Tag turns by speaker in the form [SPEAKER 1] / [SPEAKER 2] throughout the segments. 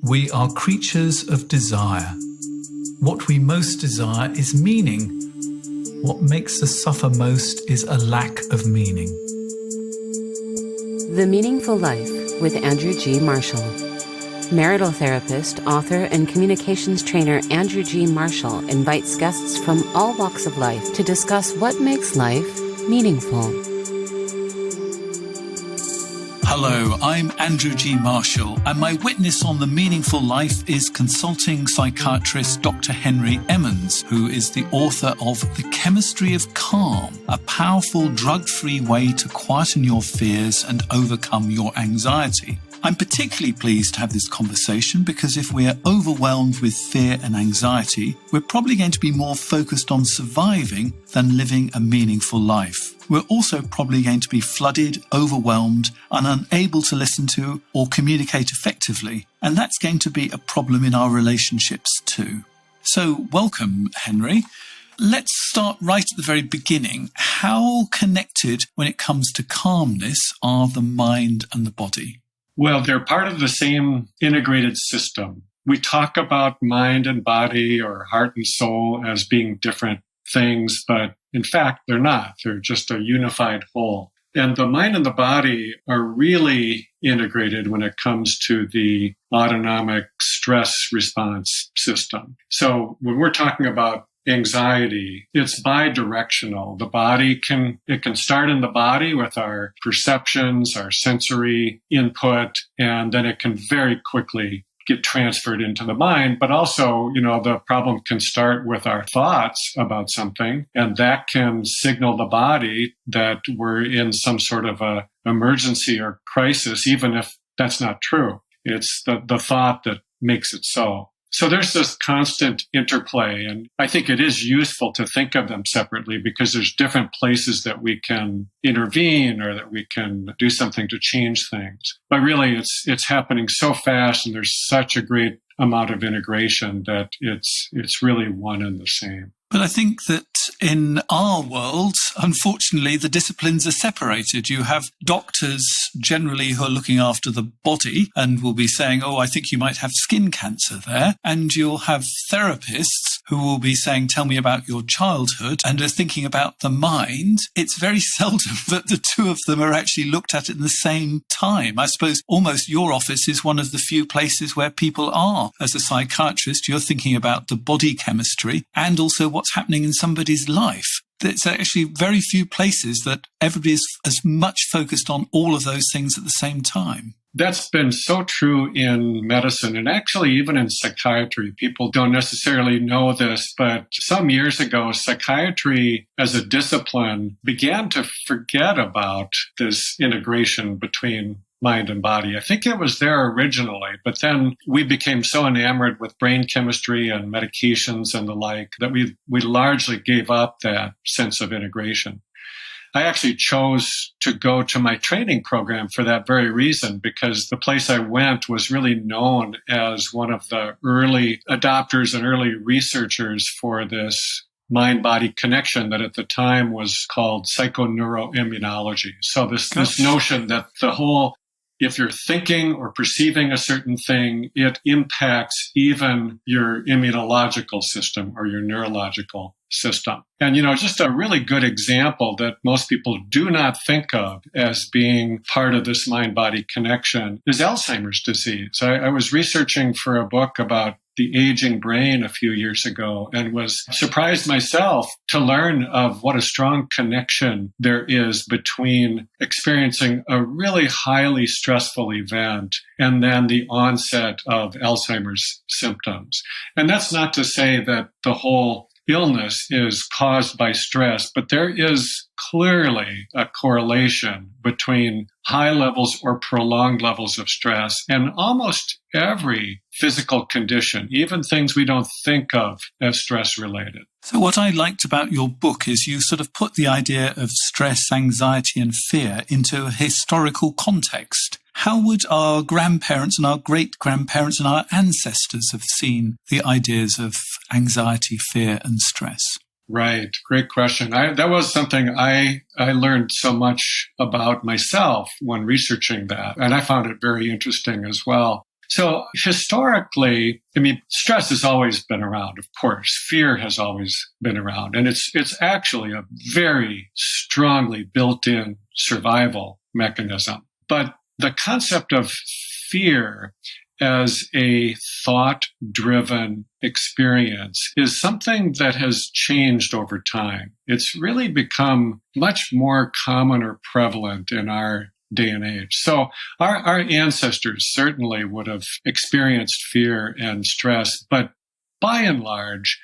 [SPEAKER 1] We are creatures of desire. What we most desire is meaning. What makes us suffer most is a lack of meaning.
[SPEAKER 2] The Meaningful Life with Andrew G. Marshall. Marital therapist, author, and communications trainer Andrew G. Marshall invites guests from all walks of life to discuss what makes life meaningful.
[SPEAKER 1] Hello, I'm Andrew G. Marshall, and my witness on The Meaningful Life is consulting psychiatrist Dr. Henry Emmons, who is the author of The Chemistry of Calm, a powerful drug-free way to quieten your fears and overcome your anxiety. I'm particularly pleased to have this conversation because if we're overwhelmed with fear and anxiety, we're probably going to be more focused on surviving than living a meaningful life. We're also probably going to be flooded, overwhelmed, and unable to listen to or communicate effectively. And that's going to be a problem in our relationships too. So welcome, Henry. Let's start right at the very beginning. How connected, when it comes to calmness, are the mind and the body?
[SPEAKER 3] Well, they're part of the same integrated system. We talk about mind and body or heart and soul as being different things, but in fact, they're not. They're just a unified whole. And the mind and the body are really integrated when it comes to the autonomic stress response system. So when we're talking about anxiety, it's bi-directional. The body can start in the body with our perceptions, our sensory input, and then it can very quickly get transferred into the mind. But also, the problem can start with our thoughts about something, and that can signal the body that we're in some sort of a emergency or crisis, even if that's not true. It's the thought that makes it so. So there's this constant interplay, and I think it is useful to think of them separately because there's different places that we can intervene or that we can do something to change things. But really, it's happening so fast, and there's such a great amount of integration that it's really one and the same.
[SPEAKER 1] But I think that in our world, unfortunately, the disciplines are separated. You have doctors generally who are looking after the body and will be saying, I think you might have skin cancer there. And you'll have therapists who will be saying, tell me about your childhood, and are thinking about the mind. It's very seldom that the two of them are actually looked at the same time. I suppose almost your office is one of the few places where people are. As a psychiatrist, you're thinking about the body chemistry and also what's happening in somebody's life. There's actually very few places that everybody's as much focused on all of those things at the same time.
[SPEAKER 3] That's been so true in medicine and actually even in psychiatry. People don't necessarily know this, but some years ago, psychiatry as a discipline began to forget about this integration between mind and body. I think it was there originally, but then we became so enamored with brain chemistry and medications and the like that we largely gave up that sense of integration. I actually chose to go to my training program for that very reason, because the place I went was really known as one of the early adopters and early researchers for this mind-body connection that at the time was called psychoneuroimmunology. So this notion that if you're thinking or perceiving a certain thing, it impacts even your immunological system or your neurological system. And, just a really good example that most people do not think of as being part of this mind-body connection is Alzheimer's disease. I was researching for a book about the aging brain a few years ago and was surprised myself to learn of what a strong connection there is between experiencing a really highly stressful event and then the onset of Alzheimer's symptoms. And that's not to say that the whole illness is caused by stress, but there is clearly a correlation between high levels or prolonged levels of stress and almost every physical condition, even things we don't think of as stress-related.
[SPEAKER 1] So what I liked about your book is you sort of put the idea of stress, anxiety, and fear into a historical context. How would our grandparents and our great-grandparents and our ancestors have seen the ideas of anxiety, fear, and stress?
[SPEAKER 3] Right. Great question. That was something I learned so much about myself when researching that, and I found it very interesting as well. So historically, stress has always been around, of course. Fear has always been around. And it's actually a very strongly built-in survival mechanism. But the concept of fear as a thought-driven experience is something that has changed over time. It's really become much more common or prevalent in our day and age. So our ancestors certainly would have experienced fear and stress, but by and large,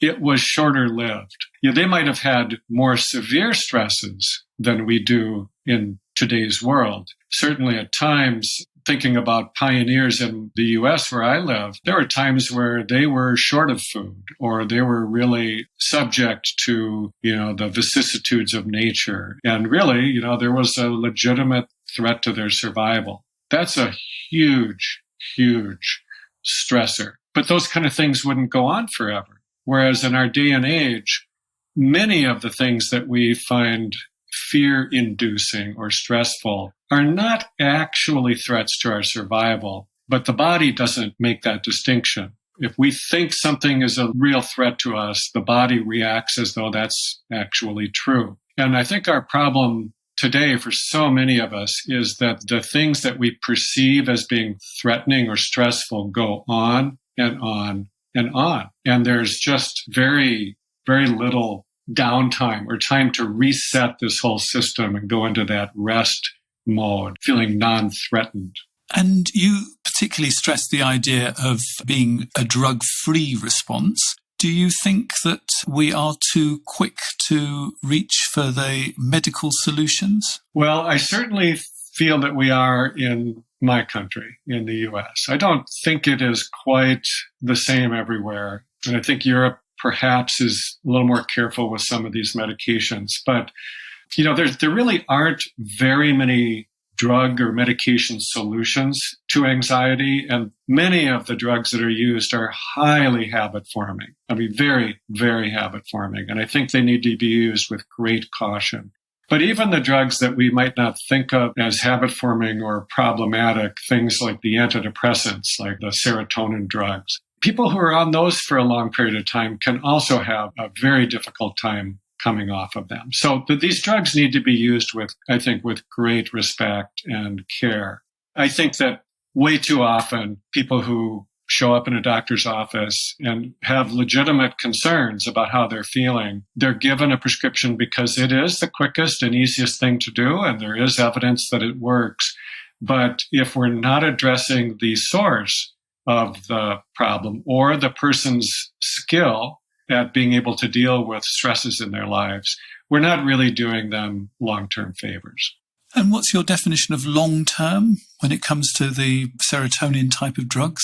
[SPEAKER 3] it was shorter lived. They might have had more severe stresses than we do in today's world. Certainly at times, thinking about pioneers in the U.S. where I live, there were times where they were short of food or they were really subject to, the vicissitudes of nature. And really, there was a legitimate threat to their survival. That's a huge, huge stressor. But those kind of things wouldn't go on forever. Whereas in our day and age, many of the things that we find fear-inducing or stressful are not actually threats to our survival, but the body doesn't make that distinction. If we think something is a real threat to us, the body reacts as though that's actually true. And I think our problem today for so many of us is that the things that we perceive as being threatening or stressful go on and on and on. And there's just very, very little downtime or time to reset this whole system and go into that rest mode, feeling non-threatened.
[SPEAKER 1] And you particularly stress the idea of being a drug-free response. Do you think that we are too quick to reach for the medical solutions?
[SPEAKER 3] Well, I certainly feel that we are in my country, in the U.S. I don't think it is quite the same everywhere. And I think Europe perhaps is a little more careful with some of these medications. But, there really aren't very many drug or medication solutions to anxiety. And many of the drugs that are used are highly habit forming. Very, very habit forming. And I think they need to be used with great caution. But even the drugs that we might not think of as habit forming or problematic, things like the antidepressants, like the serotonin drugs, people who are on those for a long period of time can also have a very difficult time coming off of them. So these drugs need to be used with great respect and care. I think that way too often people who show up in a doctor's office and have legitimate concerns about how they're feeling, they're given a prescription because it is the quickest and easiest thing to do, and there is evidence that it works. But if we're not addressing the source of the problem or the person's skill at being able to deal with stresses in their lives, we're not really doing them long-term favors.
[SPEAKER 1] And what's your definition of long-term when it comes to the serotonin type of drugs?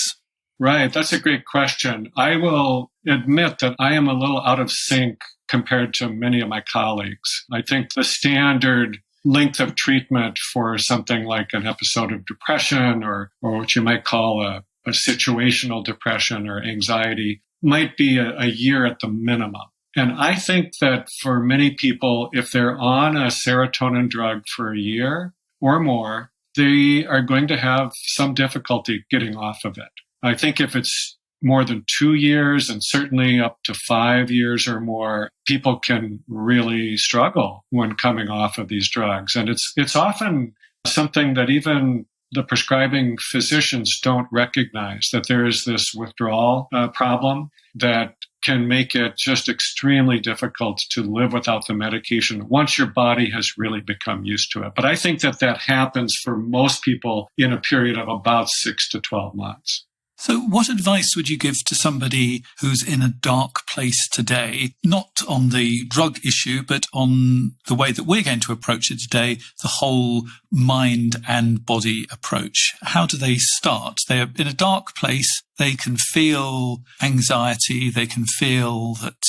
[SPEAKER 3] Right, that's a great question. I will admit that I am a little out of sync compared to many of my colleagues. I think the standard length of treatment for something like an episode of depression or what you might call a situational depression or anxiety might be a year at the minimum. And I think that for many people, if they're on a serotonin drug for a year or more, they are going to have some difficulty getting off of it. I think if it's more than 2 years and certainly up to 5 years or more, people can really struggle when coming off of these drugs. And it's often something that even the prescribing physicians don't recognize, that there is this withdrawal problem that can make it just extremely difficult to live without the medication once your body has really become used to it. But I think that happens for most people in a period of about 6 to 12 months.
[SPEAKER 1] So what advice would you give to somebody who's in a dark place today, not on the drug issue, but on the way that we're going to approach it today, the whole mind and body approach? How do they start? They're in a dark place. They can feel anxiety. They can feel that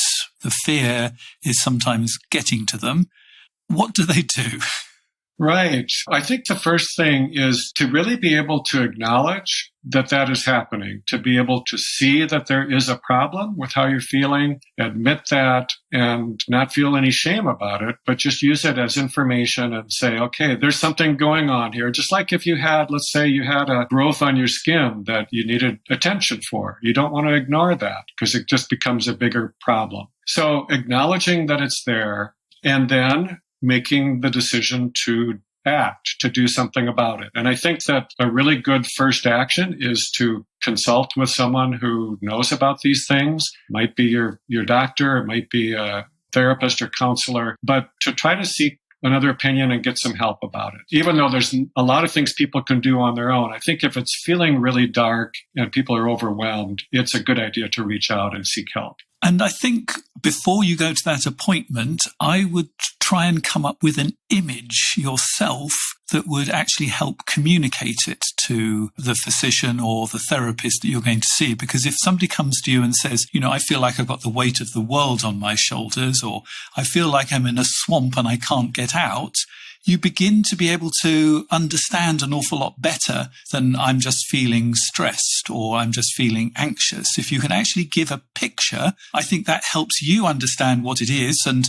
[SPEAKER 1] the fear is sometimes getting to them. What do they do?
[SPEAKER 3] Right. I think the first thing is to really be able to acknowledge that that is happening, to be able to see that there is a problem with how you're feeling, admit that, and not feel any shame about it, but just use it as information and say, okay, there's something going on here. Just like if you had, let's say you had a growth on your skin that you needed attention for. You don't want to ignore that because it just becomes a bigger problem. So acknowledging that it's there and then making the decision to act, to do something about it. And I think that a really good first action is to consult with someone who knows about these things. It might be your doctor, it might be a therapist or counselor, but to try to seek another opinion and get some help about it. Even though there's a lot of things people can do on their own, I think if it's feeling really dark and people are overwhelmed, it's a good idea to reach out and seek help.
[SPEAKER 1] And I think before you go to that appointment, I would try and come up with an image yourself that would actually help communicate it to the physician or the therapist that you're going to see. Because if somebody comes to you and says, I feel like I've got the weight of the world on my shoulders, or I feel like I'm in a swamp and I can't get out, you begin to be able to understand an awful lot better than I'm just feeling stressed or I'm just feeling anxious. If you can actually give a picture, I think that helps you understand what it is and,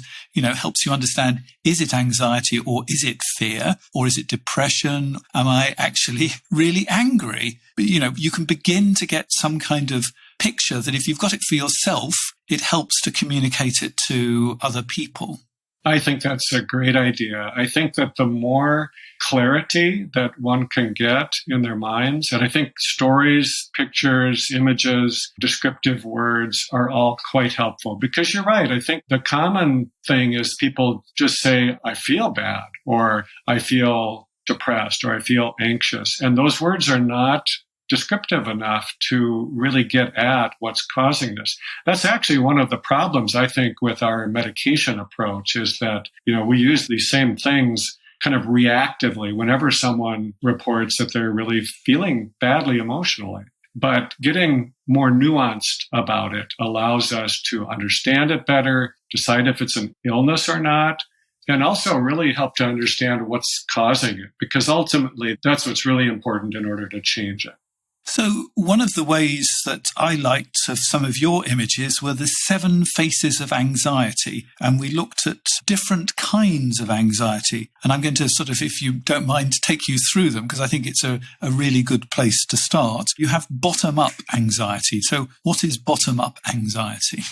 [SPEAKER 1] helps you understand, is it anxiety or is it fear or is it depression? Am I actually really angry? But, you can begin to get some kind of picture that if you've got it for yourself, it helps to communicate it to other people.
[SPEAKER 3] I think that's a great idea. I think that the more clarity that one can get in their minds, and I think stories, pictures, images, descriptive words are all quite helpful. Because you're right. I think the common thing is people just say, I feel bad, or I feel depressed, or I feel anxious. And those words are not descriptive enough to really get at what's causing this. That's actually one of the problems, I think, with our medication approach is that, we use these same things kind of reactively whenever someone reports that they're really feeling badly emotionally. But getting more nuanced about it allows us to understand it better, decide if it's an illness or not, and also really help to understand what's causing it, because ultimately that's what's really important in order to change it.
[SPEAKER 1] So one of the ways that I liked of some of your images were the 7 faces of anxiety. And we looked at different kinds of anxiety. And I'm going to sort of, if you don't mind, take you through them because I think it's a really good place to start. You have bottom-up anxiety. So what is bottom-up anxiety?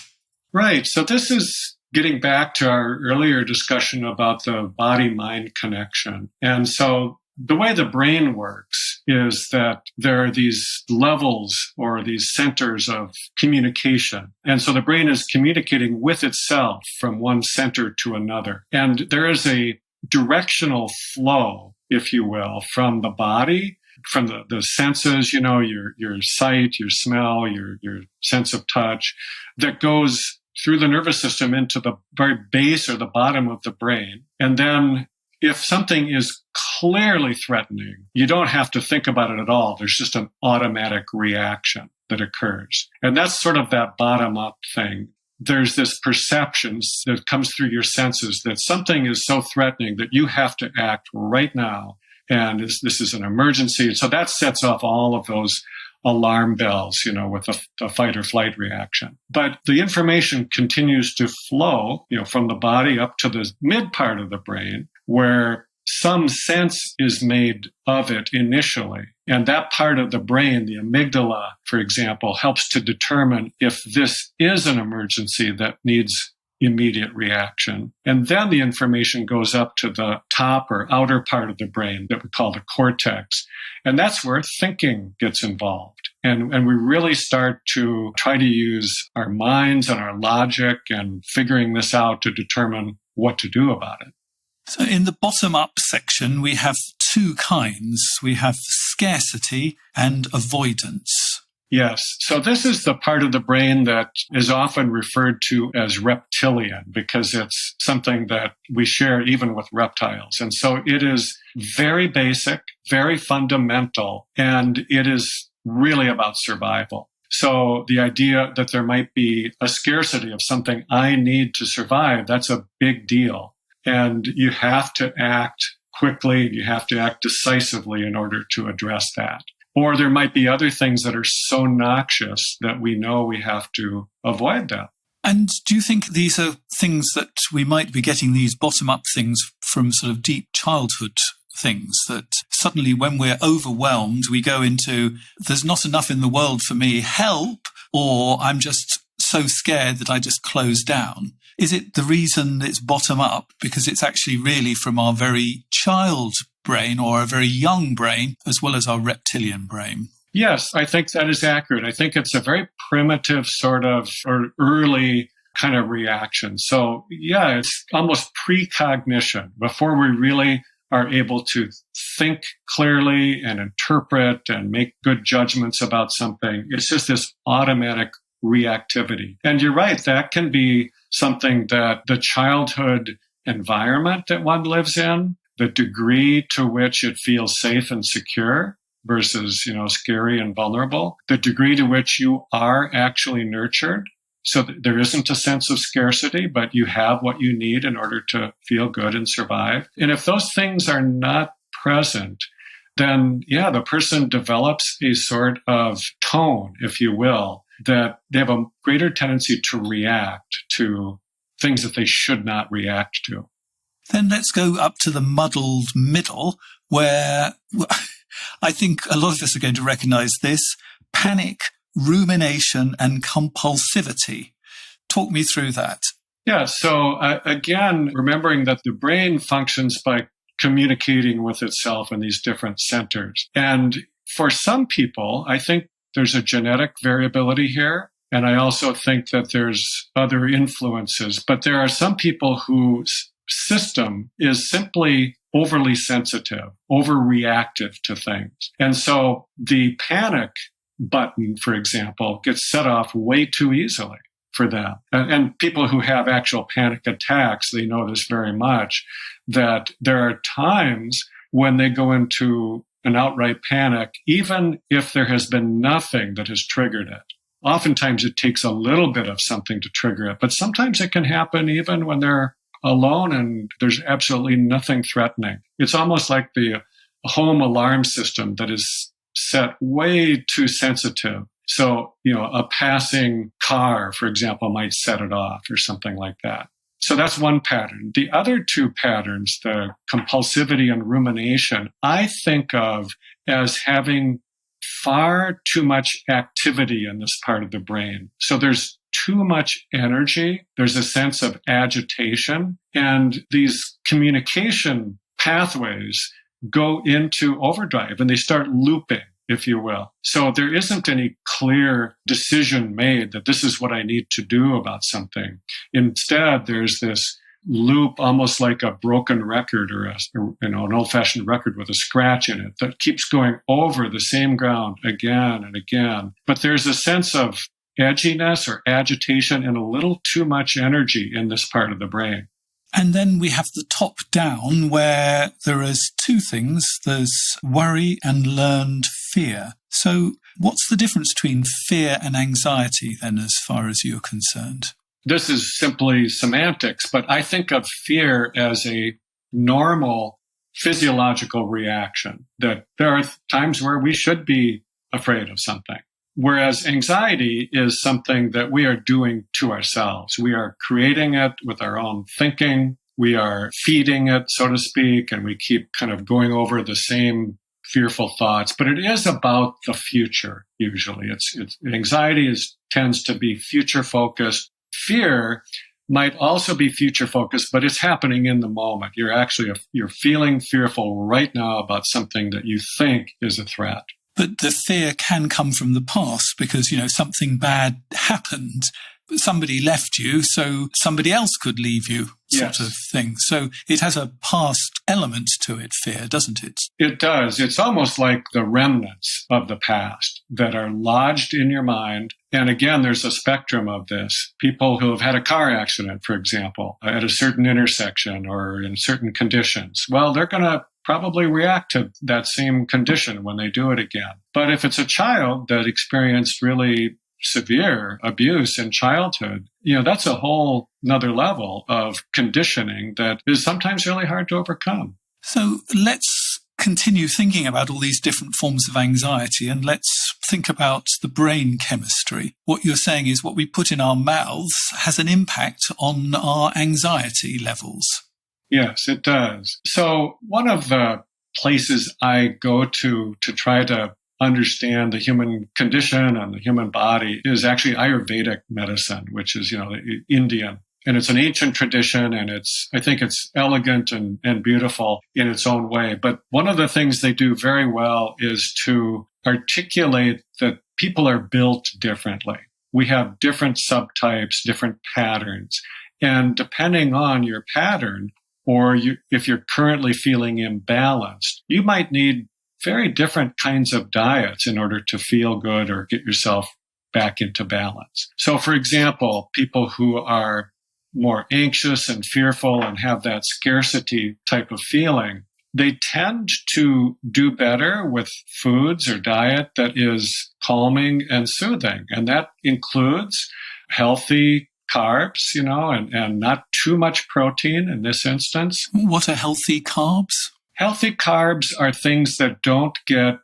[SPEAKER 3] Right. So this is getting back to our earlier discussion about the body-mind connection. And so the way the brain works is that there are these levels or these centers of communication. And so the brain is communicating with itself from one center to another. And there is a directional flow, if you will, from the body, from the senses, your sight, your smell, your sense of touch, that goes through the nervous system into the very base or the bottom of the brain. And then if something is clearly threatening, you don't have to think about it at all. There's just an automatic reaction that occurs. And that's sort of that bottom-up thing. There's this perception that comes through your senses that something is so threatening that you have to act right now. And this is an emergency. So that sets off all of those alarm bells, with a fight or flight reaction. But the information continues to flow, from the body up to the mid part of the brain, where some sense is made of it initially. And that part of the brain, the amygdala, for example, helps to determine if this is an emergency that needs immediate reaction. And then the information goes up to the top or outer part of the brain that we call the cortex. And that's where thinking gets involved. And we really start to try to use our minds and our logic and figuring this out to determine what to do about it.
[SPEAKER 1] So in the bottom-up section, we have 2 kinds. We have scarcity and avoidance.
[SPEAKER 3] Yes. So this is the part of the brain that is often referred to as reptilian because it's something that we share even with reptiles. And so it is very basic, very fundamental, and it is really about survival. So the idea that there might be a scarcity of something I need to survive, that's a big deal. And you have to act quickly. You have to act decisively in order to address that. Or there might be other things that are so noxious that we know we have to avoid them.
[SPEAKER 1] And do you think these are things that we might be getting, these bottom-up things, from sort of deep childhood things, that suddenly when we're overwhelmed, we go into, there's not enough in the world for me, help, or I'm just so scared that I just close down? Is it the reason it's bottom-up because it's actually really from our very child brain or a very young brain as well as our reptilian brain?
[SPEAKER 3] Yes, I think that is accurate. I think it's a very primitive sort of or early kind of reaction. So yeah, it's almost precognition before we really are able to think clearly and interpret and make good judgments about something. It's just this automatic reactivity. And you're right, that can be something that the childhood environment that one lives in, the degree to which it feels safe and secure versus, scary and vulnerable, the degree to which you are actually nurtured so that there isn't a sense of scarcity, but you have what you need in order to feel good and survive. And if those things are not present, then the person develops a sort of tone, if you will, that they have a greater tendency to react to things that they should not react to.
[SPEAKER 1] Then let's go up to the muddled middle, where I think a lot of us are going to recognize this: panic, rumination, and compulsivity. Talk me through that.
[SPEAKER 3] Yeah, so again, remembering that the brain functions by communicating with itself in these different centers. And for some people, I think there's a genetic variability here. And I also think that there's other influences. But there are some people whose system is simply overly sensitive, overreactive to things. And so the panic button, for example, gets set off way too easily for them. And people who have actual panic attacks, they know this very much, that there are times when they go into an outright panic, even if there has been nothing that has triggered it. Oftentimes it takes a little bit of something to trigger it, but sometimes it can happen even when they're alone and there's absolutely nothing threatening. It's almost like the home alarm system that is set way too sensitive. So, a passing car, for example, might set it off or something like that. So that's one pattern. The other two patterns, the compulsivity and rumination, I think of as having far too much activity in this part of the brain. So there's too much energy. There's a sense of agitation. And these communication pathways go into overdrive and they start looping, if you will. So there isn't any clear decision made that this is what I need to do about something. Instead, there's this loop, almost like a broken record or an old-fashioned record with a scratch in it that keeps going over the same ground again and again. But there's a sense of edginess or agitation and a little too much energy in this part of the brain.
[SPEAKER 1] And then we have the top down, where there is two things. There's worry and learned fear. So what's the difference between fear and anxiety then, as far as you're concerned?
[SPEAKER 3] This is simply semantics, but I think of fear as a normal physiological reaction, that there are times where we should be afraid of something. Whereas anxiety is something that we are doing to ourselves. We are creating it with our own thinking. We are feeding it, so to speak, and we keep kind of going over the same fearful thoughts. But it is about the future, usually. Anxiety tends to be future-focused. Fear might also be future-focused, but it's happening in the moment. You're feeling fearful right now about something that you think is a threat.
[SPEAKER 1] But the fear can come from the past because, something bad happened. Somebody left you, so somebody else could leave you, sort of thing. So it has a past element to it, fear, doesn't it?
[SPEAKER 3] It does. It's almost like the remnants of the past that are lodged in your mind. And again, there's a spectrum of this. People who have had a car accident, for example, at a certain intersection or in certain conditions, well, they're going to probably react to that same condition when they do it again. But if it's a child that experienced really severe abuse in childhood, that's a whole nother level of conditioning that is sometimes really hard to overcome.
[SPEAKER 1] So let's continue thinking about all these different forms of anxiety, and let's think about the brain chemistry. What you're saying is what we put in our mouths has an impact on our anxiety levels.
[SPEAKER 3] Yes, it does. So one of the places I go to try to understand the human condition and the human body is actually Ayurvedic medicine, which is, Indian. And it's an ancient tradition, and I think it's elegant and beautiful in its own way. But one of the things they do very well is to articulate that people are built differently. We have different subtypes, different patterns. And depending on your pattern, or if you're currently feeling imbalanced, you might need very different kinds of diets in order to feel good or get yourself back into balance. So, for example, people who are more anxious and fearful and have that scarcity type of feeling, they tend to do better with foods or diet that is calming and soothing. And that includes healthy carbs, and not too much protein in this instance.
[SPEAKER 1] What are healthy carbs?
[SPEAKER 3] Healthy carbs are things that don't get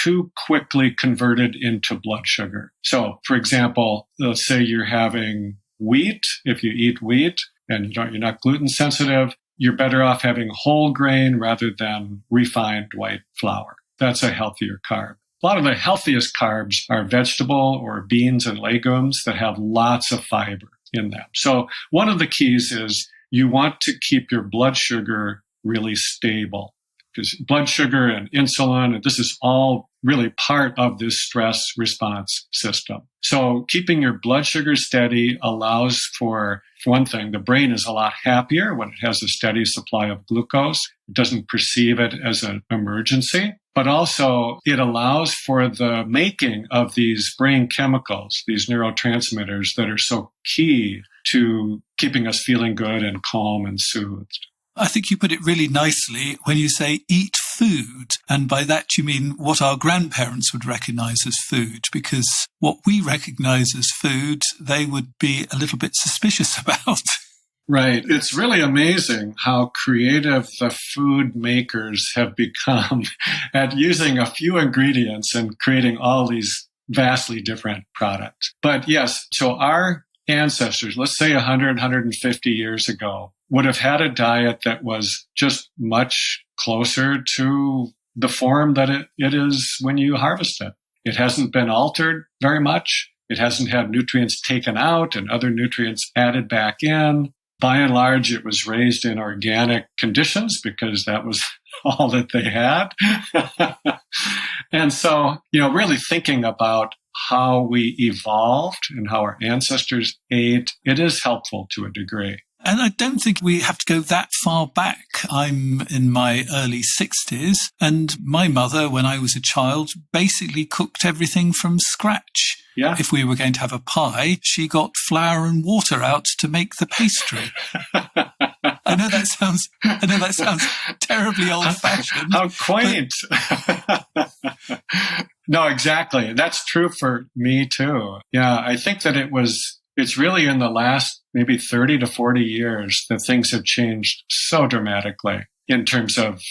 [SPEAKER 3] too quickly converted into blood sugar. So, for example, let's say you're having wheat. If you eat wheat and you're not gluten sensitive, you're better off having whole grain rather than refined white flour. That's a healthier carb. A lot of the healthiest carbs are vegetable or beans and legumes that have lots of fiber in them. So one of the keys is you want to keep your blood sugar really stable, because blood sugar and insulin, and this is all really part of this stress response system. So keeping your blood sugar steady allows for one thing, the brain is a lot happier when it has a steady supply of glucose. It doesn't perceive it as an emergency, but also it allows for the making of these brain chemicals, these neurotransmitters that are so key to keeping us feeling good and calm and soothed.
[SPEAKER 1] I think you put it really nicely when you say eat food. And by that you mean what our grandparents would recognize as food, because what we recognize as food, they would be a little bit suspicious about.
[SPEAKER 3] Right. It's really amazing how creative the food makers have become at using a few ingredients and creating all these vastly different products. But yes, so our ancestors, let's say 100, 150 years ago, would have had a diet that was just much closer to the form that it is when you harvest it. It hasn't been altered very much. It hasn't had nutrients taken out and other nutrients added back in. By and large, it was raised in organic conditions because that was all that they had. And so, really thinking about how we evolved and how our ancestors ate, it is helpful to a degree.
[SPEAKER 1] And I don't think we have to go that far back. I'm in my early 60s, and my mother, when I was a child, basically cooked everything from scratch.
[SPEAKER 3] Yeah.
[SPEAKER 1] If we were going to have a pie, she got flour and water out to make the pastry. I know that sounds terribly old-fashioned.
[SPEAKER 3] How quaint. No, exactly. That's true for me too. Yeah, I think that it's really in the last maybe 30 to 40 years that things have changed so dramatically in terms of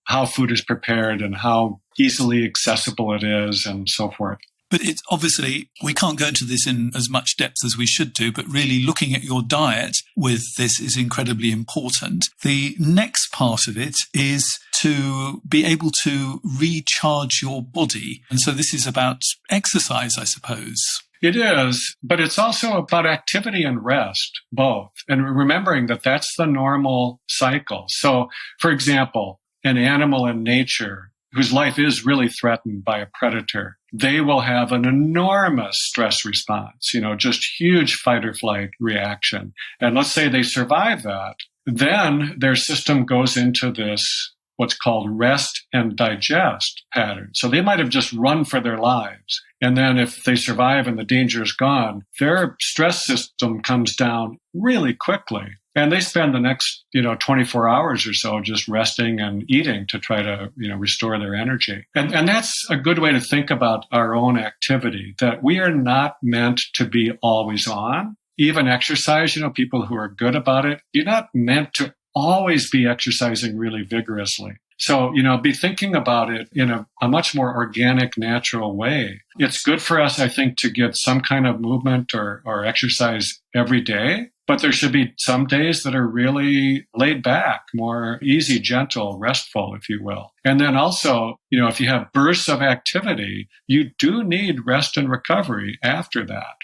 [SPEAKER 3] how food is prepared and how easily accessible it is and so forth.
[SPEAKER 1] But it's obviously, we can't go into this in as much depth as we should do, but really looking at your diet with this is incredibly important. The next part of it is to be able to recharge your body. And so this is about exercise, I suppose.
[SPEAKER 3] It is, but it's also about activity and rest, both. And remembering that that's the normal cycle. So, for example, an animal in nature whose life is really threatened by a predator, they will have an enormous stress response, just huge fight or flight reaction. And let's say they survive that, then their system goes into this what's called rest and digest pattern. So they might have just run for their lives. And then if they survive and the danger is gone, their stress system comes down really quickly. And they spend the next, 24 hours or so just resting and eating to try to, restore their energy. And that's a good way to think about our own activity, that we are not meant to be always on. Even exercise, people who are good about it, you're not meant to always be exercising really vigorously. So, be thinking about it in a much more organic, natural way. It's good for us, I think, to get some kind of movement or exercise every day. But there should be some days that are really laid back, more easy, gentle, restful, if you will. And then also, if you have bursts of activity, you do need rest and recovery after that.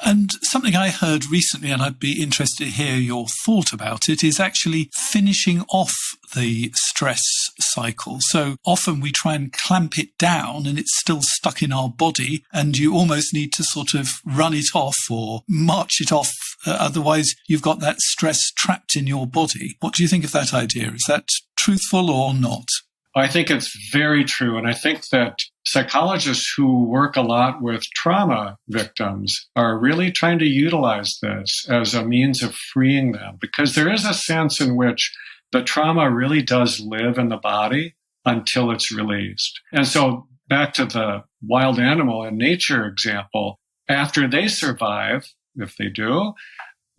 [SPEAKER 1] And something I heard recently, and I'd be interested to hear your thought about it, is actually finishing off the stress cycle. So often we try and clamp it down and it's still stuck in our body, and you almost need to sort of run it off or march it off. Otherwise, you've got that stress trapped in your body. What do you think of that idea? Is that truthful or not?
[SPEAKER 3] I think it's very true. And I think that psychologists who work a lot with trauma victims are really trying to utilize this as a means of freeing them, because there is a sense in which the trauma really does live in the body until it's released. And so back to the wild animal and nature example, after they survive, if they do,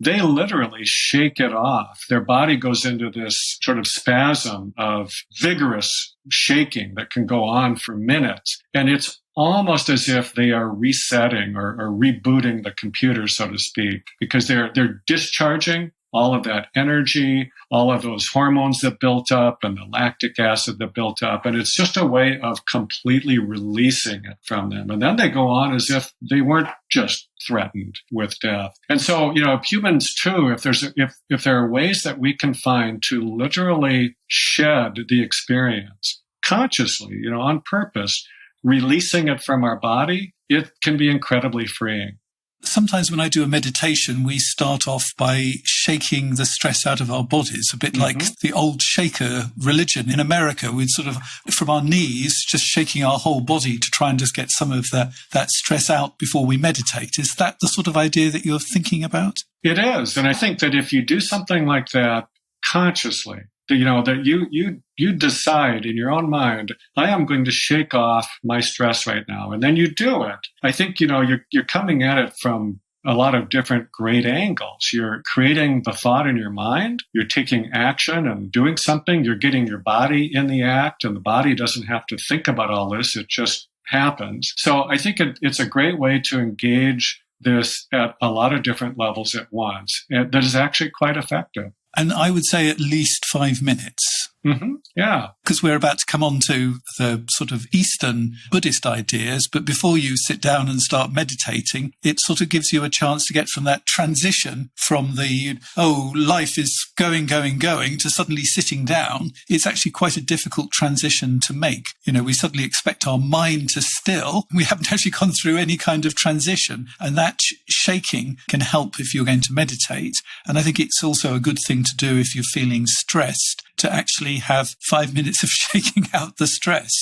[SPEAKER 3] they literally shake it off. Their body goes into this sort of spasm of vigorous shaking that can go on for minutes. And it's almost as if they are resetting or rebooting the computer, so to speak, because they're discharging all of that energy, all of those hormones that built up and the lactic acid that built up. And it's just a way of completely releasing it from them. And then they go on as if they weren't just threatened with death. And so, humans too, if there are ways that we can find to literally shed the experience consciously, on purpose, releasing it from our body, it can be incredibly freeing.
[SPEAKER 1] Sometimes when I do a meditation, we start off by shaking the stress out of our bodies, a bit like the old Shaker religion in America. We'd sort of, from our knees, just shaking our whole body to try and just get some of that stress out before we meditate. Is that the sort of idea that you're thinking about?
[SPEAKER 3] It is. And I think that if you do something like that consciously, that you decide in your own mind, I am going to shake off my stress right now. And then you do it. I think, you're coming at it from a lot of different great angles. You're creating the thought in your mind. You're taking action and doing something. You're getting your body in the act, and the body doesn't have to think about all this. It just happens. So I think it's a great way to engage this at a lot of different levels at once. And that is actually quite effective.
[SPEAKER 1] And I would say at least 5 minutes.
[SPEAKER 3] Yeah.
[SPEAKER 1] Because we're about to come on to the sort of Eastern Buddhist ideas, but before you sit down and start meditating, it sort of gives you a chance to get from that transition from the, life is going, to suddenly sitting down. It's actually quite a difficult transition to make. We suddenly expect our mind to still. We haven't actually gone through any kind of transition. And that shaking can help if you're going to meditate. And I think it's also a good thing to do if you're feeling stressed, to actually have 5 minutes of shaking out the stress.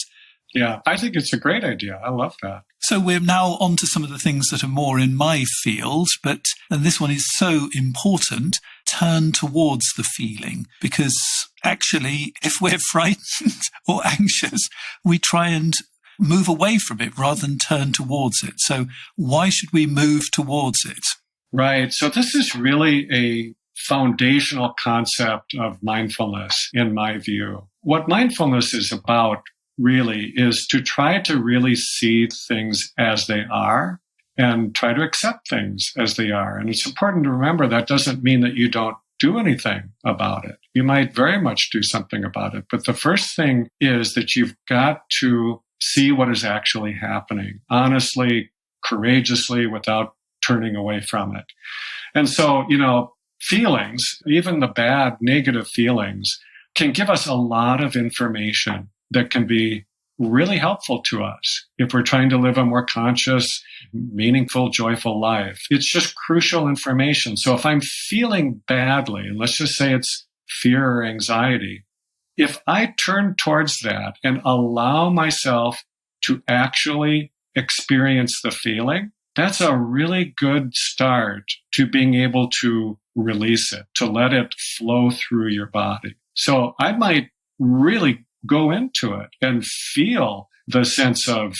[SPEAKER 3] Yeah, I think it's a great idea. I love that.
[SPEAKER 1] So we're now on to some of the things that are more in my field, and this one is so important, turn towards the feeling. Because actually, if we're frightened or anxious, we try and move away from it rather than turn towards it. So why should we move towards it?
[SPEAKER 3] Right. So this is really a foundational concept of mindfulness, in my view. What mindfulness is about really is to try to really see things as they are and try to accept things as they are. And it's important to remember that doesn't mean that you don't do anything about it. You might very much do something about it. But the first thing is that you've got to see what is actually happening, honestly, courageously, without turning away from it. And so, feelings, even the bad, negative feelings, can give us a lot of information that can be really helpful to us if we're trying to live a more conscious, meaningful, joyful life. It's just crucial information. So if I'm feeling badly, and let's just say it's fear or anxiety, if I turn towards that and allow myself to actually experience the feeling, that's a really good start to being able to release it, to let it flow through your body. So I might really go into it and feel the sense of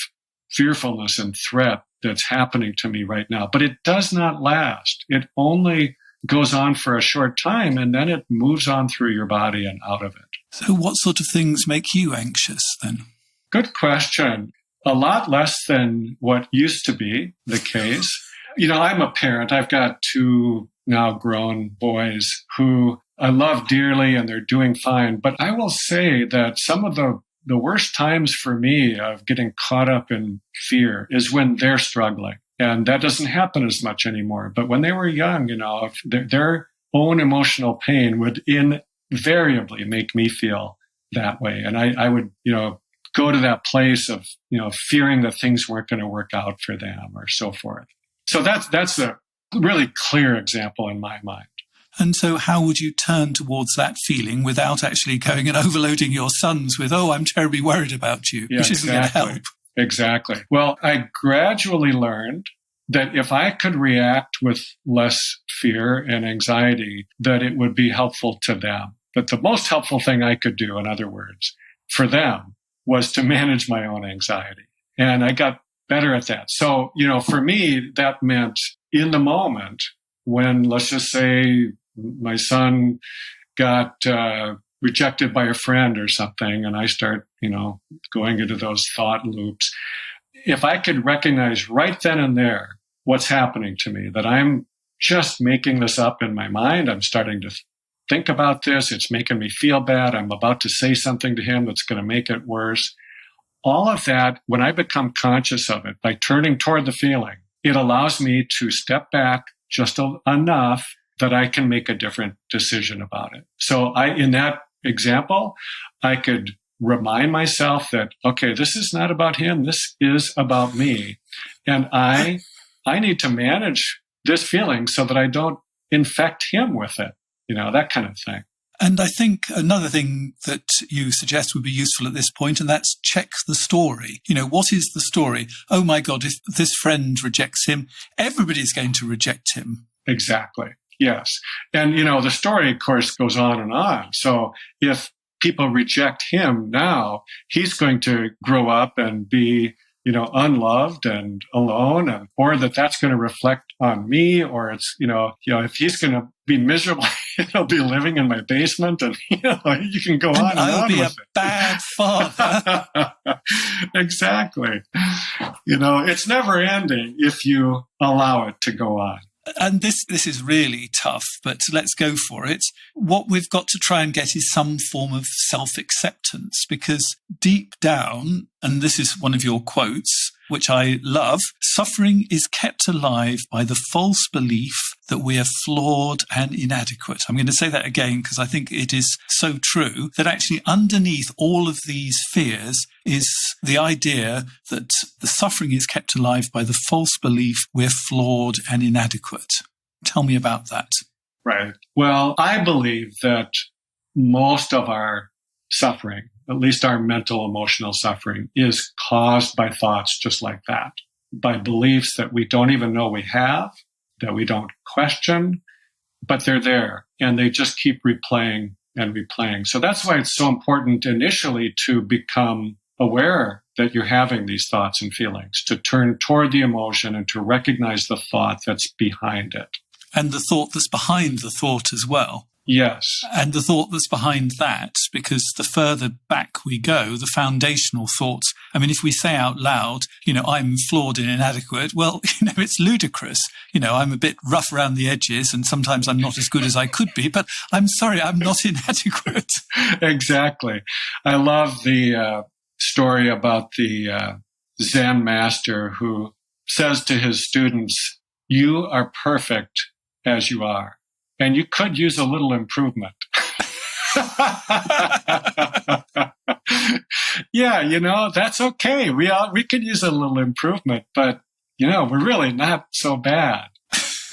[SPEAKER 3] fearfulness and threat that's happening to me right now. But it does not last. It only goes on for a short time, and then it moves on through your body and out of it.
[SPEAKER 1] So what sort of things make you anxious then?
[SPEAKER 3] Good question. A lot less than what used to be the case. I'm a parent. I've got 2 now grown boys who I love dearly, and they're doing fine. But I will say that some of the worst times for me of getting caught up in fear is when they're struggling. And that doesn't happen as much anymore. But when they were young, their own emotional pain would invariably make me feel that way. And I would, go to that place of, fearing that things weren't going to work out for them or so forth. So that's a really clear example in my mind.
[SPEAKER 1] And so how would you turn towards that feeling without actually going and overloading your sons with, I'm terribly worried about you, which isn't going to help?
[SPEAKER 3] Exactly. Well, I gradually learned that if I could react with less fear and anxiety, that it would be helpful to them. That the most helpful thing I could do, in other words, for them was to manage my own anxiety. And I got better at that. So, for me, that meant in the moment when, let's just say, my son got rejected by a friend or something, and I start, going into those thought loops. If I could recognize right then and there what's happening to me, that I'm just making this up in my mind, I'm starting to think about this, it's making me feel bad, I'm about to say something to him that's going to make it worse. All of that, when I become conscious of it, by turning toward the feeling, it allows me to step back just enough that I can make a different decision about it. So in that example, I could remind myself that, okay, this is not about him, this is about me. And I need to manage this feeling so that I don't infect him with it, that kind of thing.
[SPEAKER 1] And I think another thing that you suggest would be useful at this point, and that's check the story. What is the story? Oh my God, if this friend rejects him, everybody's going to reject him.
[SPEAKER 3] Exactly. Yes. And, the story, of course, goes on and on. So if people reject him now, he's going to grow up and be, unloved and alone, or that's going to reflect on me, or it's, if he's going to be miserable, he'll be living in my basement, and, you can go on and
[SPEAKER 1] I'll
[SPEAKER 3] on
[SPEAKER 1] be
[SPEAKER 3] with
[SPEAKER 1] a bad father.
[SPEAKER 3] Exactly. It's never ending if you allow it to go on.
[SPEAKER 1] And this is really tough, but let's go for it. What we've got to try and get is some form of self-acceptance, because deep down, and this is one of your quotes, which I love, suffering is kept alive by the false belief that we are flawed and inadequate. I'm going to say that again because I think it is so true, that actually underneath all of these fears is the idea that the suffering is kept alive by the false belief we're flawed and inadequate. Tell me about that.
[SPEAKER 3] Right. Well, I believe that most of our suffering, at least our mental, emotional suffering, is caused by thoughts just like that, by beliefs that we don't even know we have, that we don't question, but they're there and they just keep replaying and replaying. So that's why it's so important initially to become aware that you're having these thoughts and feelings, to turn toward the emotion and to recognize the thought that's behind it.
[SPEAKER 1] And the thought that's behind the thought as well.
[SPEAKER 3] Yes.
[SPEAKER 1] And the thought that's behind that, because the further back we go, the foundational thoughts, if we say out loud, I'm flawed and inadequate, well, it's ludicrous. I'm a bit rough around the edges and sometimes I'm not as good as I could be, but I'm sorry, I'm not inadequate.
[SPEAKER 3] Exactly. I love the story about the Zen master who says to his students, "You are perfect as you are, and you could use a little improvement." Yeah, that's okay. We could use a little improvement, but we're really not so bad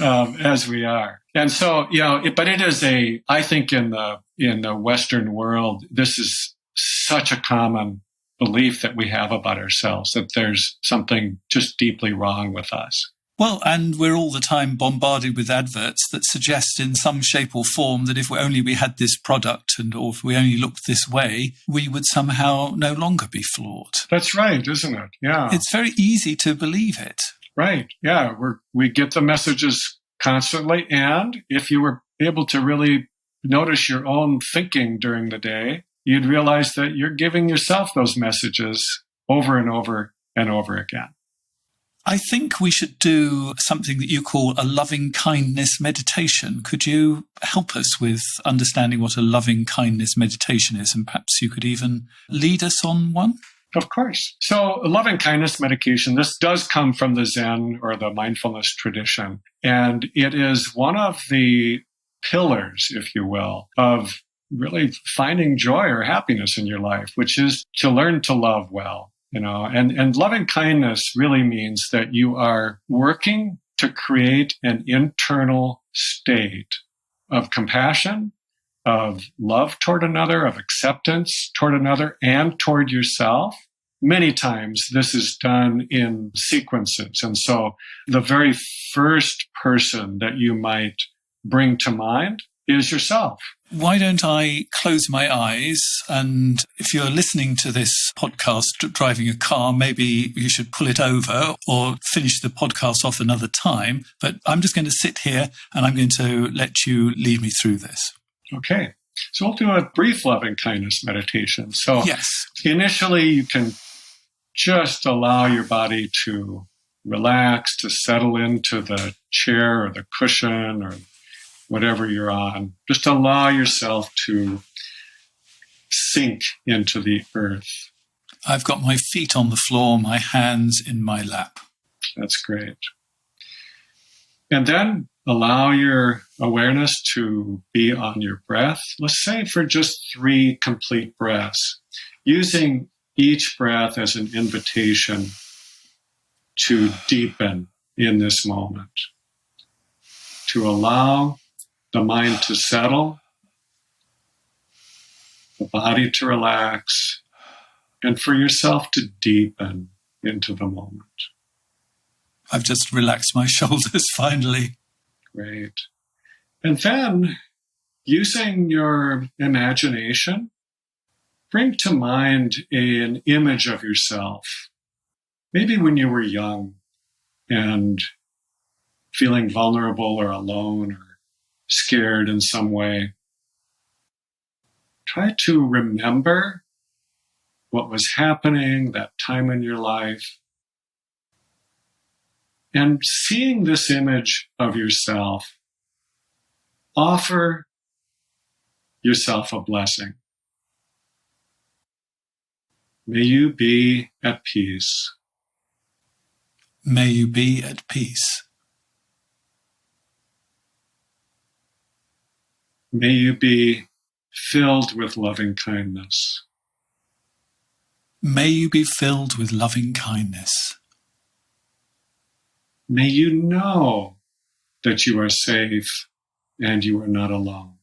[SPEAKER 3] as we are. And so, but it is I think in the Western world, this is such a common belief that we have about ourselves, that there's something just deeply wrong with us.
[SPEAKER 1] Well, and we're all the time bombarded with adverts that suggest in some shape or form that if we had this product or if we only looked this way, we would somehow no longer be flawed.
[SPEAKER 3] That's right, isn't it? Yeah.
[SPEAKER 1] It's very easy to believe it.
[SPEAKER 3] Right. Yeah. We get the messages constantly. And if you were able to really notice your own thinking during the day, you'd realize that you're giving yourself those messages over and over and over again.
[SPEAKER 1] I think we should do something that you call a loving kindness meditation. Could you help us with understanding what a loving kindness meditation is? And perhaps you could even lead us on one?
[SPEAKER 3] Of course. So loving kindness meditation, this does come from the Zen or the mindfulness tradition. And it is one of the pillars, if you will, of really finding joy or happiness in your life, which is to learn to love well. And loving kindness really means that you are working to create an internal state of compassion, of love toward another, of acceptance toward another, and toward yourself. Many times this is done in sequences. And so the very first person that you might bring to mind is yourself.
[SPEAKER 1] Why don't I close my eyes? And if you're listening to this podcast driving a car, maybe you should pull it over or finish the podcast off another time. But I'm just going to sit here and I'm going to let you lead me through this.
[SPEAKER 3] Okay. So we'll do a brief loving kindness meditation. So
[SPEAKER 1] yes.
[SPEAKER 3] Initially, you can just allow your body to relax, to settle into the chair or the cushion or whatever you're on. Just allow yourself to sink into the earth.
[SPEAKER 1] I've got my feet on the floor, my hands in my lap.
[SPEAKER 3] That's great. And then allow your awareness to be on your breath. Let's say for just 3 complete breaths, using each breath as an invitation to deepen in this moment, to allow the mind to settle, the body to relax, and for yourself to deepen into the moment.
[SPEAKER 1] I've just relaxed my shoulders finally.
[SPEAKER 3] Great. And then, using your imagination, bring to mind an image of yourself, maybe when you were young and feeling vulnerable or alone or scared in some way. Try to remember what was happening that time in your life. And seeing this image of yourself, offer yourself a blessing. May you be at peace.
[SPEAKER 1] May you be at peace.
[SPEAKER 3] May you be filled with loving kindness.
[SPEAKER 1] May you be filled with loving kindness.
[SPEAKER 3] May you know that you are safe and you are not alone.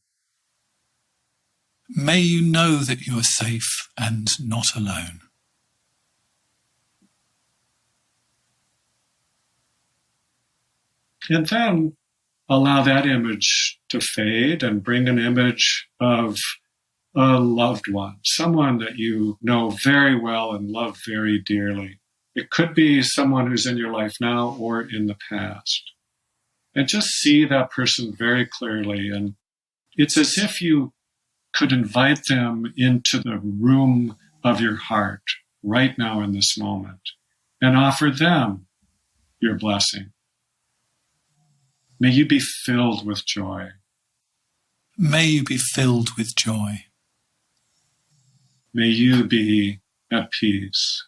[SPEAKER 1] May you know that you are safe and not alone.
[SPEAKER 3] And then allow that image to fade and bring an image of a loved one, someone that you know very well and love very dearly. It could be someone who's in your life now or in the past. And just see that person very clearly. And it's as if you could invite them into the room of your heart right now in this moment and offer them your blessing. May you be filled with joy.
[SPEAKER 1] May you be filled with joy.
[SPEAKER 3] May you be at peace.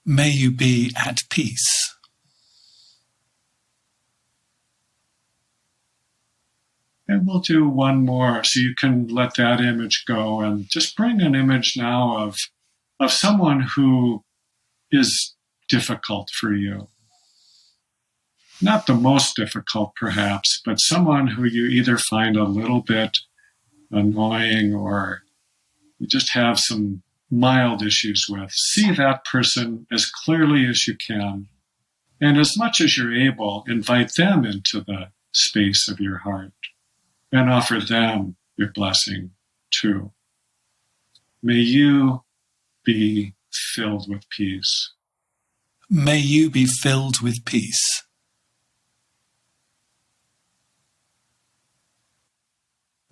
[SPEAKER 1] May you be at peace.
[SPEAKER 3] And we'll do one more so you can let that image go and just bring an image now of someone who is difficult for you. Not the most difficult, perhaps, but someone who you either find a little bit annoying or you just have some mild issues with. See that person as clearly as you can. And as much as you're able, invite them into the space of your heart and offer them your blessing too. May you be filled with peace.
[SPEAKER 1] May you be filled with peace.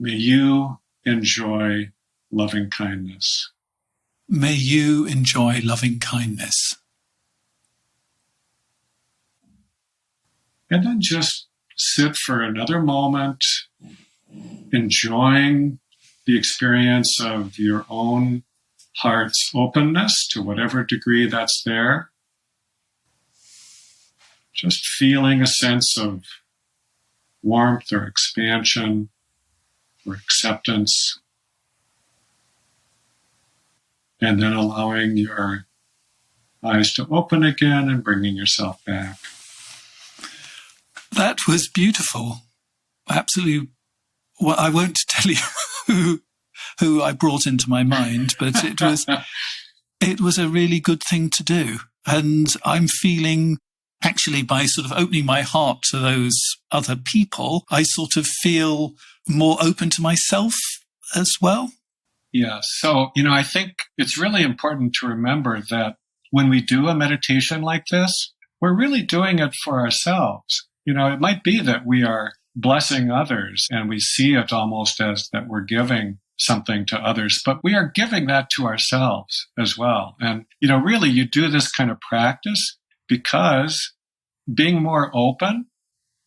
[SPEAKER 3] May you enjoy loving kindness.
[SPEAKER 1] May you enjoy loving kindness.
[SPEAKER 3] And then just sit for another moment, enjoying the experience of your own heart's openness to whatever degree that's there. Just feeling a sense of warmth or expansion or acceptance. And then allowing your eyes to open again and bringing yourself back.
[SPEAKER 1] That was beautiful. Absolutely. Well, I won't tell you who I brought into my mind, but it was a really good thing to do. And I'm feeling, actually, by sort of opening my heart to those other people, I sort of feel more open to myself as well.
[SPEAKER 3] Yeah. So, I think it's really important to remember that when we do a meditation like this, we're really doing it for ourselves. It might be that we are blessing others and we see it almost as that we're giving something to others, but we are giving that to ourselves as well. And, really you do this kind of practice because being more open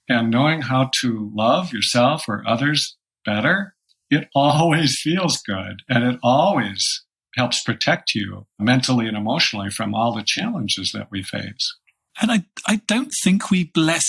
[SPEAKER 3] and knowing how to love yourself or others better, it always feels good, and it always helps protect you mentally and emotionally from all the challenges that we face.
[SPEAKER 1] And I don't think we bless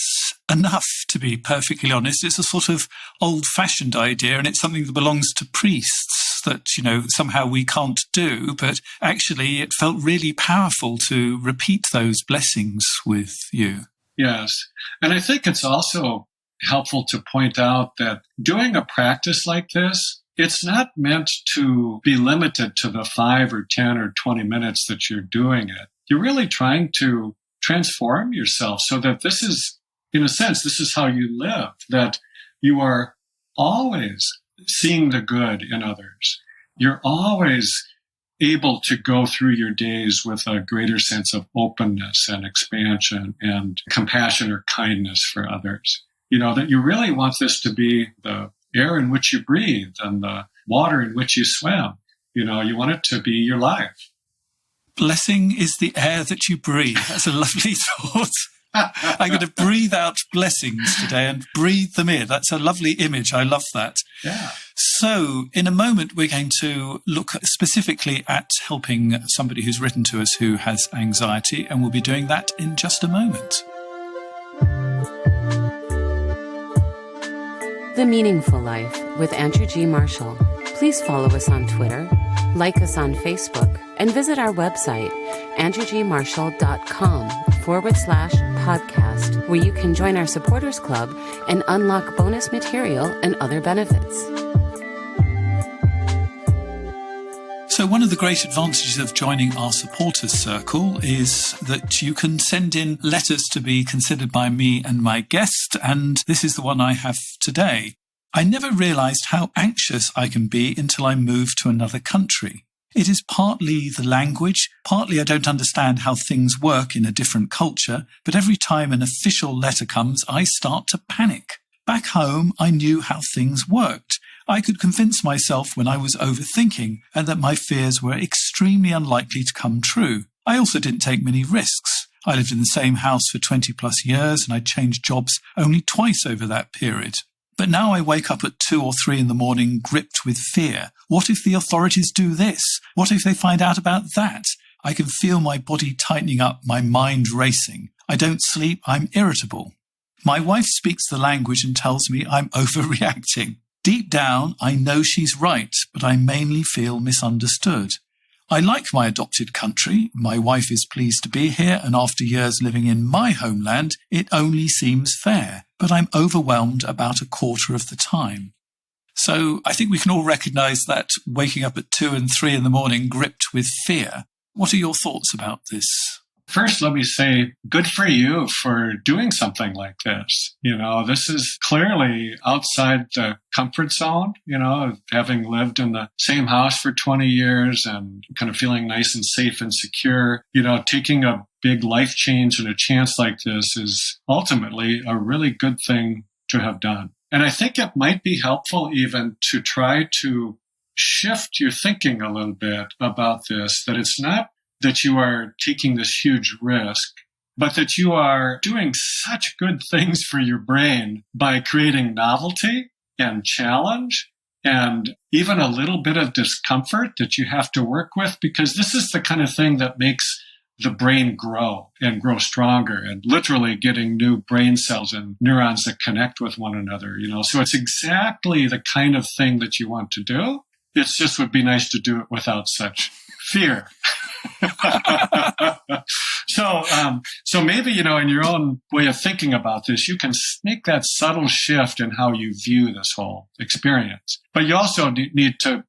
[SPEAKER 1] enough, to be perfectly honest. It's a sort of old-fashioned idea, and it's something that belongs to priests that, somehow we can't do. But actually, it felt really powerful to repeat those blessings with you.
[SPEAKER 3] Yes. And I think it's also helpful to point out that doing a practice like this, it's not meant to be limited to the 5 or 10 or 20 minutes that you're doing it. You're really trying to transform yourself so that this is, in a sense, this is how you live, that you are always seeing the good in others. You're always able to go through your days with a greater sense of openness and expansion and compassion or kindness for others. That you really want this to be the air in which you breathe and the water in which you swim. You want it to be your life.
[SPEAKER 1] Blessing is the air that you breathe. That's a lovely thought. I'm going to breathe out blessings today and breathe them in. That's a lovely image. I love that.
[SPEAKER 3] Yeah.
[SPEAKER 1] So in a moment, we're going to look specifically at helping somebody who's written to us who has anxiety, and we'll be doing that in just a moment.
[SPEAKER 2] The Meaningful Life with Andrew G. Marshall. Please follow us on Twitter, like us on Facebook, and visit our website, andrewgmarshall.com/podcast, where you can join our supporters club and unlock bonus material and other benefits.
[SPEAKER 1] So one of the great advantages of joining our supporters circle is that you can send in letters to be considered by me and my guest, and this is the one I have today. I never realized how anxious I can be until I move to another country. It is partly the language, partly I don't understand how things work in a different culture, but every time an official letter comes, I start to panic. Back home, I knew how things worked. I could convince myself when I was overthinking and that my fears were extremely unlikely to come true. I also didn't take many risks. I lived in the same house for 20 plus years and I changed jobs only twice over that period. But now I wake up at 2 or 3 in the morning gripped with fear. What if the authorities do this? What if they find out about that? I can feel my body tightening up, my mind racing. I don't sleep, I'm irritable. My wife speaks the language and tells me I'm overreacting. Deep down, I know she's right, but I mainly feel misunderstood. I like my adopted country. My wife is pleased to be here, and after years living in my homeland, it only seems fair. But I'm overwhelmed about a quarter of the time. So I think we can all recognize that waking up at 2 and 3 in the morning gripped with fear. What are your thoughts about this?
[SPEAKER 3] First, let me say, good for you for doing something like this. This is clearly outside the comfort zone, having lived in the same house for 20 years and kind of feeling nice and safe and secure. Taking a big life change and a chance like this is ultimately a really good thing to have done. And I think it might be helpful even to try to shift your thinking a little bit about this, that it's not that you are taking this huge risk, but that you are doing such good things for your brain by creating novelty and challenge and even a little bit of discomfort that you have to work with, because this is the kind of thing that makes the brain grow and grow stronger, and literally getting new brain cells and neurons that connect with one another, So it's exactly the kind of thing that you want to do. It just would be nice to do it without such fear. So maybe, in your own way of thinking about this, you can make that subtle shift in how you view this whole experience. But you also need to,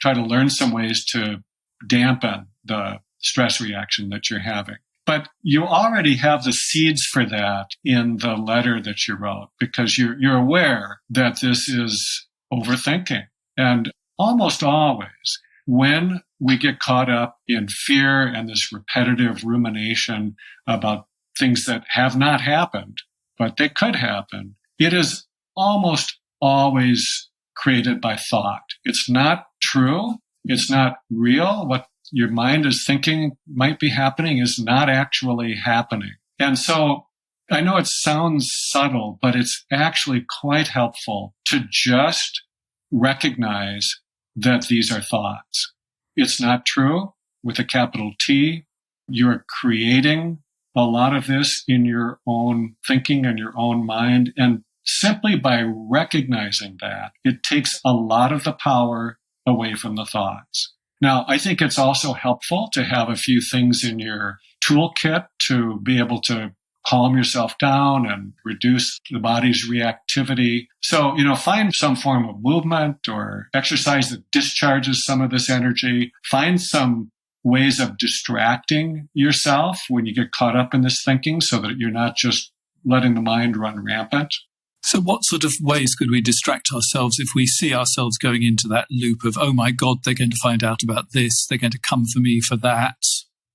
[SPEAKER 3] try to learn some ways to dampen the stress reaction that you're having. But you already have the seeds for that in the letter that you wrote, because you're aware that this is overthinking. And almost always, when we get caught up in fear and this repetitive rumination about things that have not happened, but they could happen, it is almost always created by thought. It's not true. It's not real. What your mind is thinking might be happening is not actually happening. And so I know it sounds subtle, but it's actually quite helpful to just recognize that these are thoughts. It's not true with a capital T. You're creating a lot of this in your own thinking and your own mind. And simply by recognizing that, it takes a lot of the power away from the thoughts. Now, I think it's also helpful to have a few things in your toolkit to be able to calm yourself down and reduce the body's reactivity. So, find some form of movement or exercise that discharges some of this energy. Find some ways of distracting yourself when you get caught up in this thinking, so that you're not just letting the mind run rampant.
[SPEAKER 1] So what sort of ways could we distract ourselves if we see ourselves going into that loop of, oh my God, they're going to find out about this, they're going to come for me for that?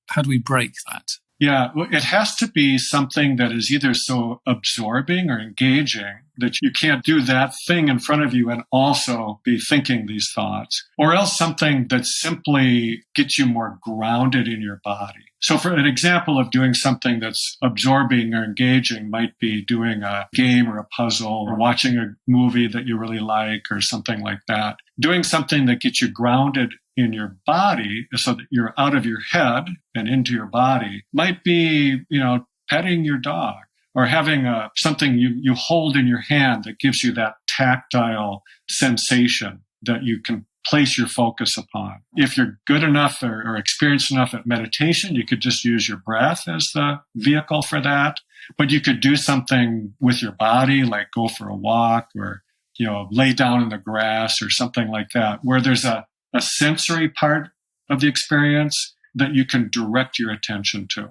[SPEAKER 1] How do we break that?
[SPEAKER 3] Yeah, well, it has to be something that is either so absorbing or engaging that you can't do that thing in front of you and also be thinking these thoughts, or else something that simply gets you more grounded in your body. So for an example of doing something that's absorbing or engaging might be doing a game or a puzzle or watching a movie that you really like or something like that. Doing something that gets you grounded in your body so that you're out of your head and into your body might be, petting your dog or having something you hold in your hand that gives you that tactile sensation that you can place your focus upon. If you're good enough or experienced enough at meditation, you could just use your breath as the vehicle for that. But you could do something with your body, like go for a walk or, lay down in the grass or something like that, where there's a sensory part of the experience that you can direct your attention to.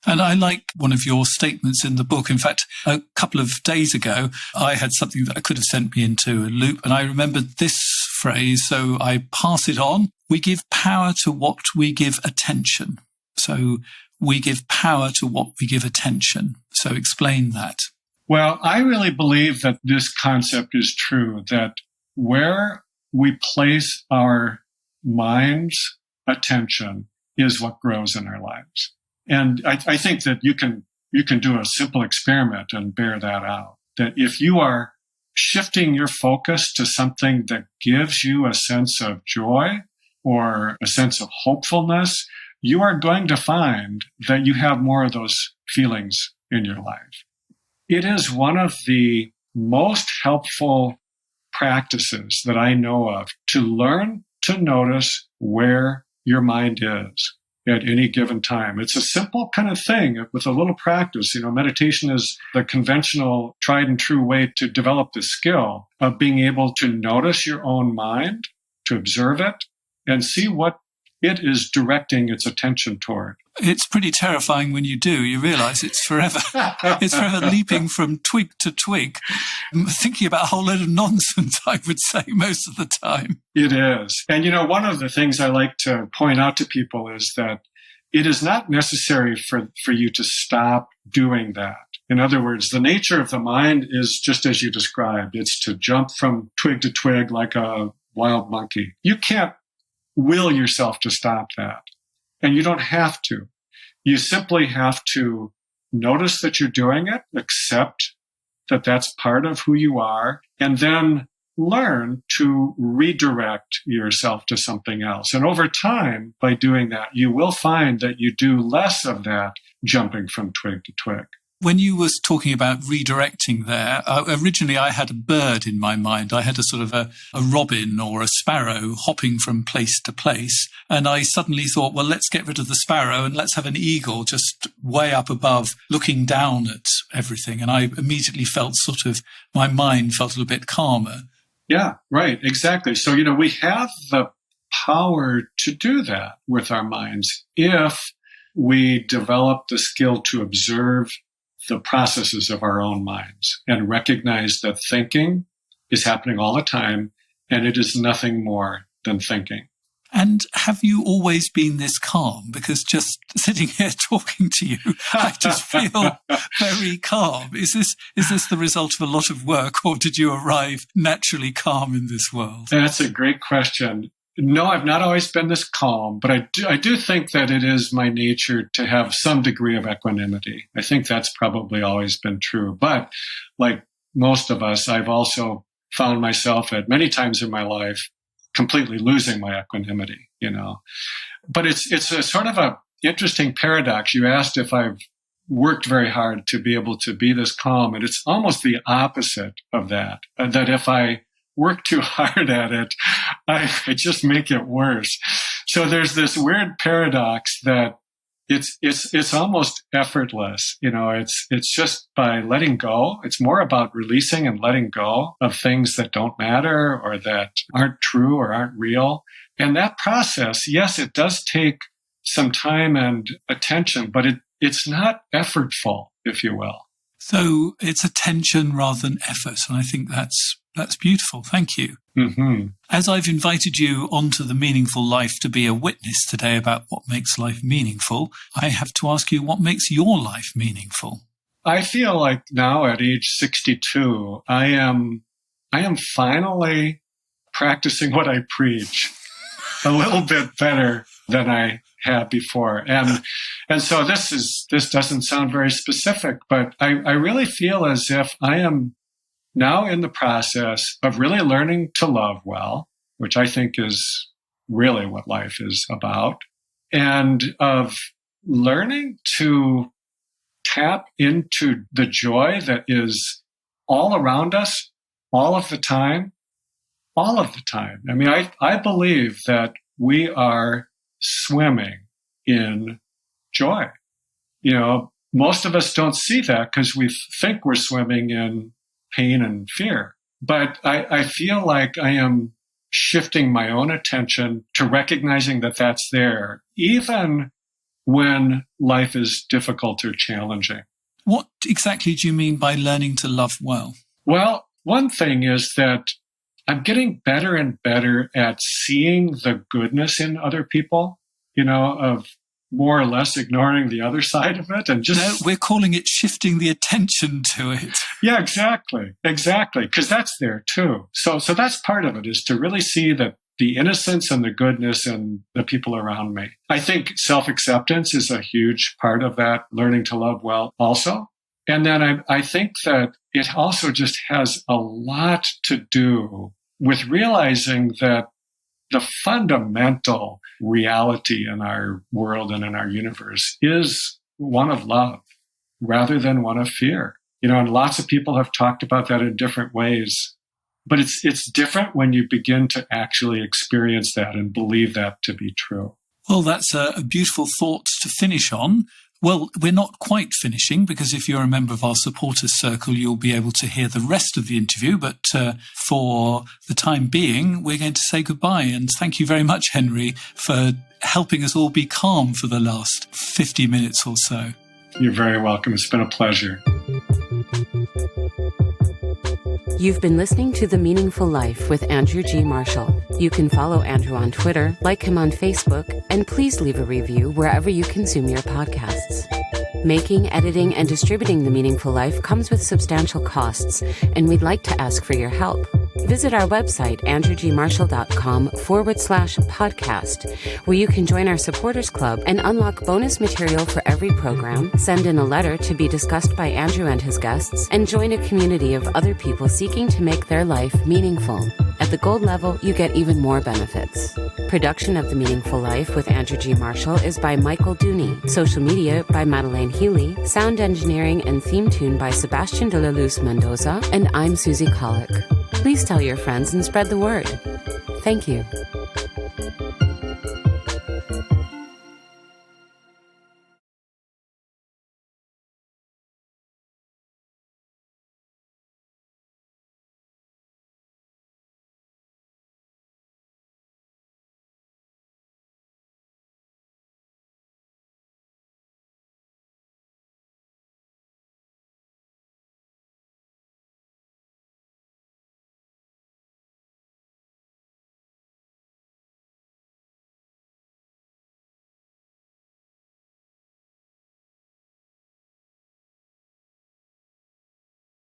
[SPEAKER 1] And I like one of your statements in the book. In fact, a couple of days ago, I had something that could have sent me into a loop. And I remembered this phrase, so I pass it on. We give power to what we give attention. So we give power to what we give attention. So explain that.
[SPEAKER 3] Well, I really believe that this concept is true, that where we place our mind's attention is what grows in our lives. And I think that you can do a simple experiment and bear that out. That if you are shifting your focus to something that gives you a sense of joy or a sense of hopefulness, you are going to find that you have more of those feelings in your life. It is one of the most helpful practices that I know of to learn to notice where your mind is at any given time. It's a simple kind of thing with a little practice. Meditation is the conventional, tried and true way to develop the skill of being able to notice your own mind, to observe it, and see what it is directing its attention toward.
[SPEAKER 1] It's pretty terrifying when you do. You realize it's forever leaping from twig to twig, thinking about a whole load of nonsense, I would say, most of the time.
[SPEAKER 3] It is. And, one of the things I like to point out to people is that it is not necessary for you to stop doing that. In other words, the nature of the mind is just as you described. It's to jump from twig to twig like a wild monkey. You can't will yourself to stop that. And you don't have to. You simply have to notice that you're doing it, accept that that's part of who you are, and then learn to redirect yourself to something else. And over time, by doing that, you will find that you do less of that jumping from twig to twig.
[SPEAKER 1] When you was talking about redirecting there, originally I had a bird in my mind. I had a sort of a robin or a sparrow hopping from place to place. And I suddenly thought, well, let's get rid of the sparrow and let's have an eagle just way up above looking down at everything. And I immediately felt my mind felt a little bit calmer.
[SPEAKER 3] Yeah, right. Exactly. So, we have the power to do that with our minds if we develop the skill to observe the processes of our own minds and recognize that thinking is happening all the time and it is nothing more than thinking.
[SPEAKER 1] And have you always been this calm? Because just sitting here talking to you, I just feel very calm. Is this the result of a lot of work, or did you arrive naturally calm in this world?
[SPEAKER 3] That's a great question. No, I've not always been this calm, but I do think that it is my nature to have some degree of equanimity. I think that's probably always been true. But like most of us, I've also found myself at many times in my life completely losing my equanimity, But it's a sort of a interesting paradox. You asked if I've worked very hard to be able to be this calm, and it's almost the opposite of that. That if I work too hard at it, I just make it worse. So there's this weird paradox that it's almost effortless. It's just by letting go. It's more about releasing and letting go of things that don't matter or that aren't true or aren't real. And that process, yes, it does take some time and attention, but it's not effortful, if you will.
[SPEAKER 1] So it's attention rather than effort. And I think that's beautiful. Thank you.
[SPEAKER 3] Mm-hmm.
[SPEAKER 1] As I've invited you onto the Meaningful Life to be a witness today about what makes life meaningful, I have to ask you, what makes your life meaningful?
[SPEAKER 3] I feel like now at age 62, I am finally practicing what I preach a little bit better than I had before. And so this doesn't sound very specific, but I really feel as if I am now in the process of really learning to love well, which I think is really what life is about, and of learning to tap into the joy that is all around us, all of the time. I mean, I believe that we are swimming in joy. Most of us don't see that because we think we're swimming in pain and fear. But I feel like I am shifting my own attention to recognizing that that's there, even when life is difficult or challenging.
[SPEAKER 1] What exactly do you mean by learning to love well?
[SPEAKER 3] Well, one thing is that I'm getting better and better at seeing the goodness in other people, of more or less ignoring the other side of it and just...
[SPEAKER 1] No, we're calling it shifting the attention to it.
[SPEAKER 3] Yeah, exactly. Because that's there too. So that's part of it, is to really see that the innocence and the goodness in the people around me. I think self-acceptance is a huge part of that, learning to love well also. And then I think that it also just has a lot to do with realizing that the fundamental reality in our world and in our universe is one of love rather than one of fear. And lots of people have talked about that in different ways, but it's different when you begin to actually experience that and believe that to be true.
[SPEAKER 1] Well, that's a beautiful thought to finish on. Well, we're not quite finishing, because if you're a member of our supporters circle, you'll be able to hear the rest of the interview. But for the time being, we're going to say goodbye. And thank you very much, Henry, for helping us all be calm for the last 50 minutes or so.
[SPEAKER 3] You're very welcome. It's been a pleasure.
[SPEAKER 2] You've been listening to The Meaningful Life with Andrew G. Marshall. You can follow Andrew on Twitter, like him on Facebook, and please leave a review wherever you consume your podcasts. Making, editing, and distributing The Meaningful Life comes with substantial costs, and we'd like to ask for your help. Visit our website, andrewgmarshall.com/podcast, where you can join our supporters club and unlock bonus material for every program, send in a letter to be discussed by Andrew and his guests, and join a community of other people seeking to make their life meaningful. At the gold level, you get even more benefits. Production of The Meaningful Life with Andrew G. Marshall is by Michael Dooney. Social media by Madeleine Healy. Sound engineering and theme tune by Sebastian de la Luz Mendoza. And I'm Susie Colick. Please tell your friends and spread the word. Thank you.